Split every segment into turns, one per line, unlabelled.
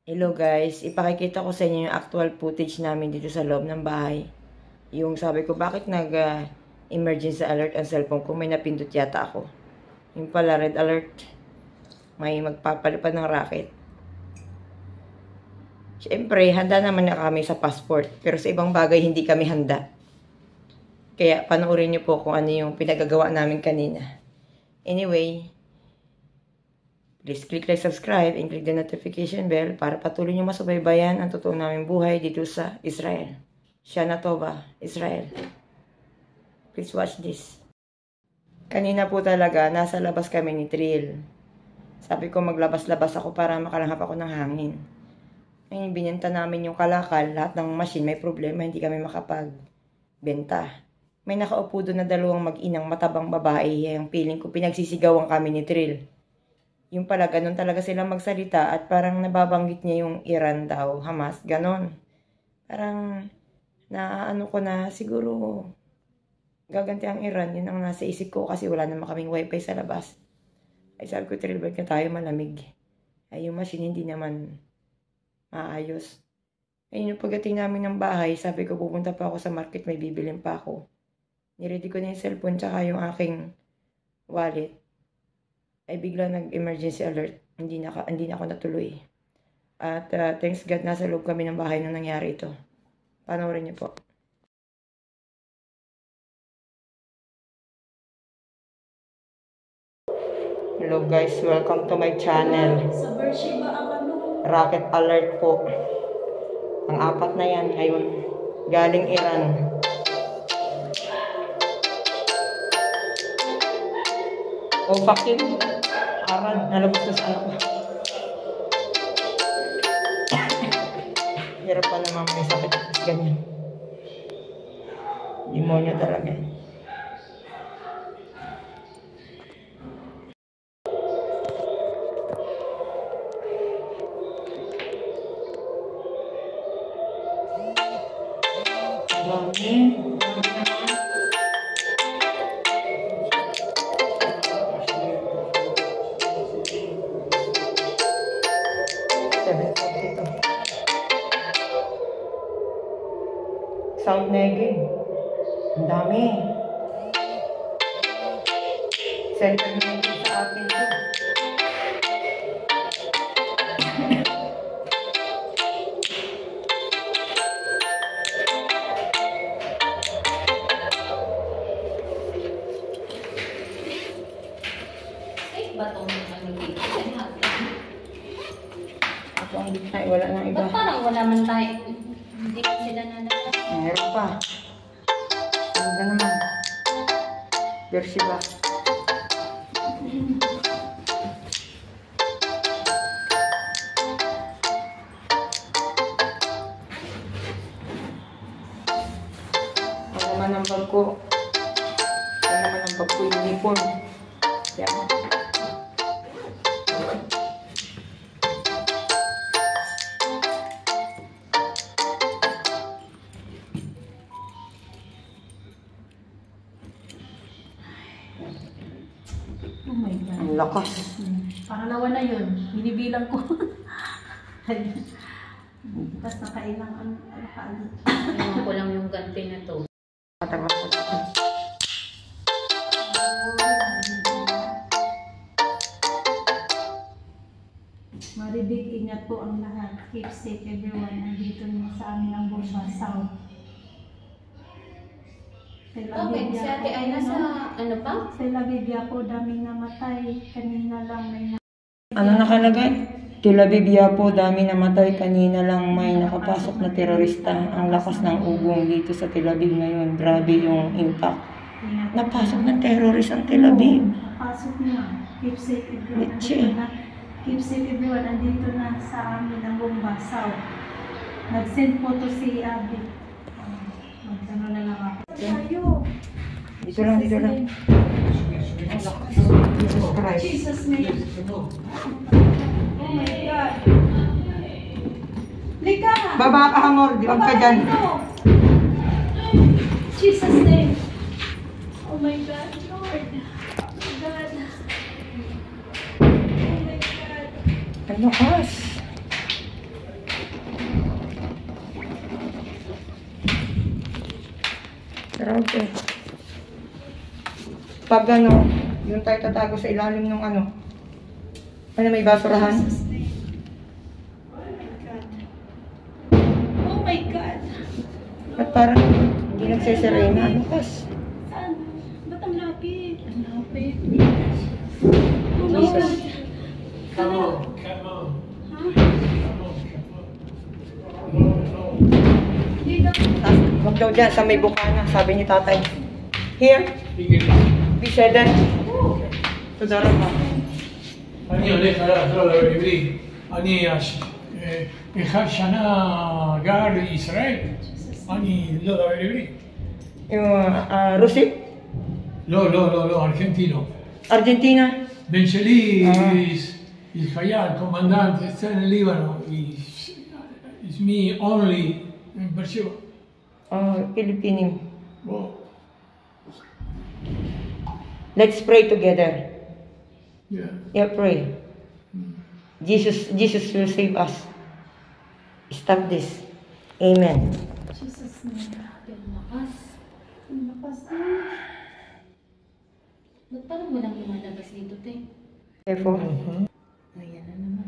Hello guys, ipakikita ko sa inyo yung actual footage namin dito sa loob ng bahay. Yung sabi ko, bakit nag-emergency alert ang cellphone ko? May napindot yata ako. Yung pala, red alert. May magpapalipad ng racket. Siyempre, handa naman na kami sa passport. Pero sa ibang bagay, hindi kami handa. Kaya panoorin niyo po kung ano yung pinagagawa namin kanina. Anyway, please click like, subscribe, and click the notification bell para patuloy nyo masubaybayan ang totoo naming buhay dito sa Israel. Shana Tova, Israel. Please watch this. Kanina po talaga, nasa labas kami ni Trill. Sabi ko maglabas-labas ako para makalanghap ako ng hangin. Ngayon, binenta namin yung kalakal, lahat ng machine may problema, hindi kami makapagbenta. May nakaupo doon na dalawang mag-inang matabang babae, yung feeling ko pinagsisigawan kami ni Trill. Yung pala, ganun talaga sila magsalita at parang nababanggit niya yung Iran daw, Hamas, ganun. Parang, naano ko na, siguro, gaganti ang Iran, yun ang nasa isip ko kasi wala naman kaming wifi sa labas. Ay sabi ko, Trill, ba't na tayo malamig? Ay yung machine hindi naman maayos. Ayun yung pagdating namin ng bahay, sabi ko, pupunta pa ako sa market, may bibilin pa ako. Niready ko na yung cellphone tsaka yung aking wallet. Ay bigla nag-emergency alert. Hindi na ako natuloy. At thanks God, nasa loob kami ng bahay nung nangyari ito. Panoorin niyo po. Hello guys, welcome to my channel. Rocket alert po. Ang apat na yan ngayon. Galing Iran. O bakit? Aran, nalabas ko sa anak ko. Hirap pa naman may sakit. Ganyan. Demonyo talaga. Sound negative. Ang dami. Center negative sa atin ito. Ako ang bitay, wala nang iba.
Ba't parang wala man tayo? Hindi ko sila nanalo.
Meron pa. Ano na naman? Bershiba. Ano naman ang bag ko? Ano naman ang bag ko? Uniform. Yan.
Oh my God.
Ang lakas.
Parang nawala yun. Binibilang ko. Tapos nakailang ano paano. Iwan ko lang yung ganti na to.
Matagal ko.
Maribig, ingat po ang lahat. Keep safe everyone. Nandito na sa amin ang Boswa South.
Okay, si Ate ay nasa ano pa?
Sa Labibia po, daming namatay. Kanina lang may
Ano nakalagay? Tel Aviv po, dami namatay. Kanina lang may nakapasok na terorista. Ang lakas ng ugong dito sa Tel Aviv ngayon. Grabe yung impact. Napasok ng terrorist ang Tel Aviv.
Pasok na. Keep safe everyone.
Leche.
Keep safe everyone. Nandito na sa amin ang Bomba South. Nag-send po to si Abby. Magtanong na lang ako.
Dito lang, dito lang. Jesus Christ.
Jesus name. Oh my God. Lika!
Baba ka, Hamor. Huwag ka dyan.
Jesus name. Oh my God, Lord. Oh my God. Oh my God.
Ang lakas. Grabe. Pag ano, yung tayo tatago sa ilalim ng ano. Ano, may basurahan?
Oh my God!
At parang hindi nagsesirena. Ano kas?
Saan? Ba't ang lapit? Ang lapit. Oh my
Jesus.
God!
Come on, come on,
Ha?
come on, come on. No, no.
Dito.
Huwag daw dyan sa may bukana, sabi ni tatay. Here, be seated. To the right.
אני הולך לעזור לעברית. אני אחד שנה גר בישראל. אני לא מדבר עברית.
Yung Rusip,
לא, לא, לא, לא, ארגנטינו.
Argentina.
בן שלי is חייל, קומנדנט, אצלנו ליבנו. Is me only in באר שבע.
Pilipino.
בוא.
Let's pray together.
Yeah.
Yeah, pray. Jesus will save us. Stop this. Amen.
Jesus name.
Ang lakas.
Ang lakas na.
Ba't parang walang lumalabas dito, te?
Careful.
Ayan na naman.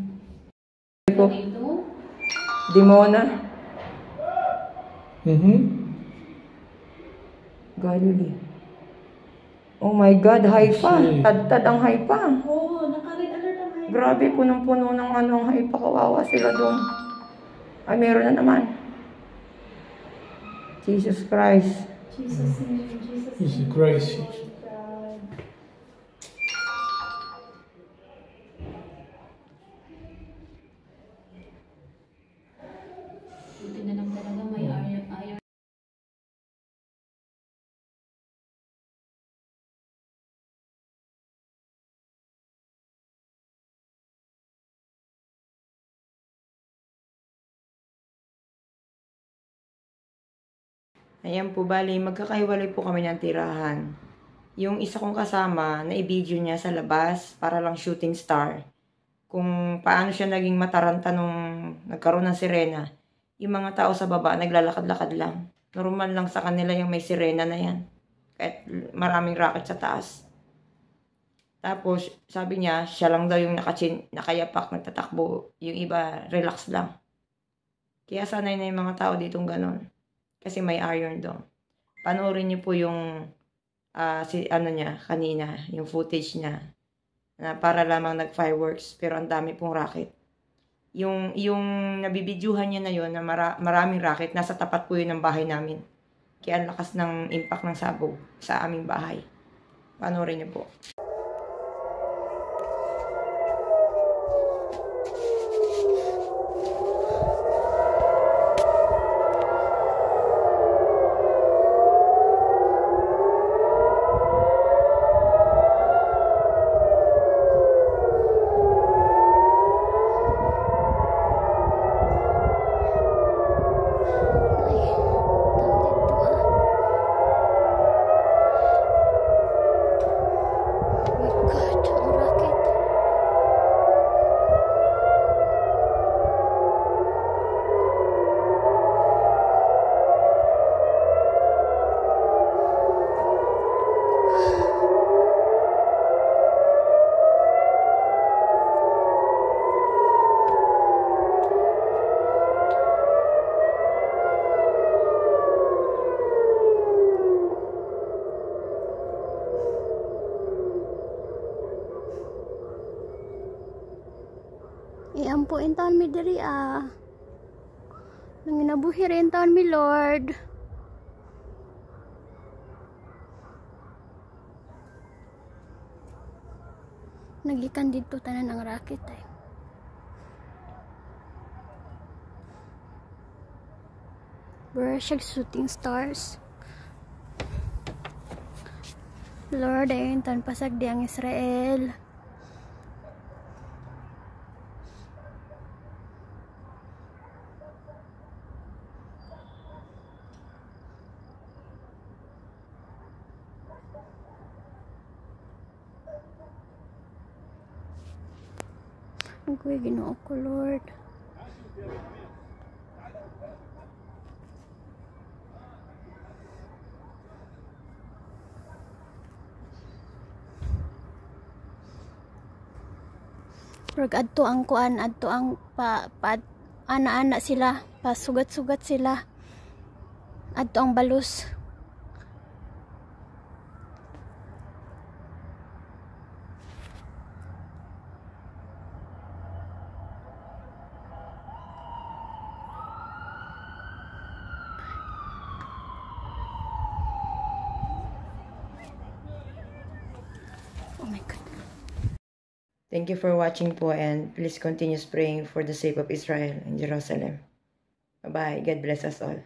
Careful.
Dito?
Dimona.
Mm-hmm.
Galilee. Oh my God, Haifa. Tad-tad ang Haifa.
Oo, naka-red alert ang high.
Grabe, punong-puno ng ano ang Haifa. Kawawa sila doon. Ay, meron na naman. Jesus Christ.
Jesus name. Jesus
It's
name.
crazy.
God.
Buti na lang talaga may iron.
Ayan po, bali, magkakahiwalay po kami ng tirahan. Yung isa kong kasama, na-video niya sa labas para lang shooting star. Kung paano siya naging mataranta nung nagkaroon ng sirena. Yung mga tao sa baba, naglalakad-lakad lang. Normal lang sa kanila yung may sirena na yan. Kahit maraming racket sa taas. Tapos, sabi niya, siya lang daw yung nakayapak, nagtatakbo. Yung iba, relax lang. Kaya sanay na yung mga tao ditong ganon. Kasi may iron doon. Panoorin niyo po yung ano niya kanina, yung footage niya na para lamang nag-fireworks pero ang dami pong racket. Yung nabibidyuhan niya na yon na maraming racket, nasa tapat po yun ng bahay namin. Kaya ang lakas ng impact ng sabog sa aming bahay. Panoorin niyo po.
Iampuin taon mi diri nanginabuhi rin taon mi Lord. Nagikan dito tanan ang racket ay. Bershag shooting stars. Lord, ayun tan pasag di ang Israel. Ang kuya Ginoo ko, Lord. Pag adto ang kuan, adto ang ana-ana sila, pasugat-sugat sila. Adto ang balos. Oh my God.
Thank you for watching po, and please continue praying for the sake of Israel and Jerusalem. Bye-bye. God bless us all.